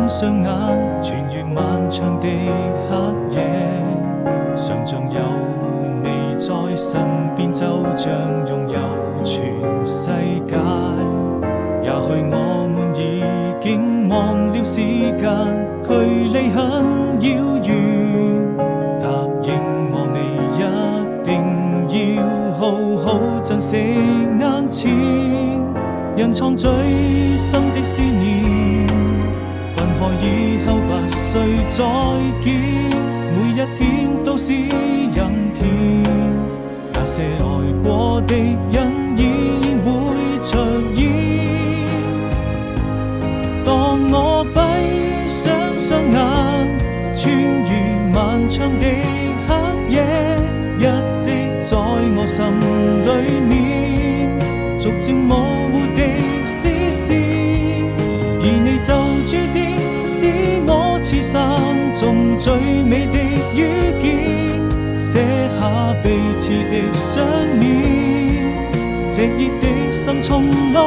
雙眼，穿越漫長的黑夜，想像有你在身邊，就像擁有全世界。也許我們已經忘了時間，距離很遙遠。答應我你一定要好好珍惜眼前，人藏最深的思念，分開以後不需再見，每一天都是人片，那些愛過的人依然會出現。當我閉上雙眼，穿越漫長的黑夜，一直在我心裏面逐漸模糊的視線，而你就注定是我此生中最美的遇見，寫下彼此的相念，這熱的心從來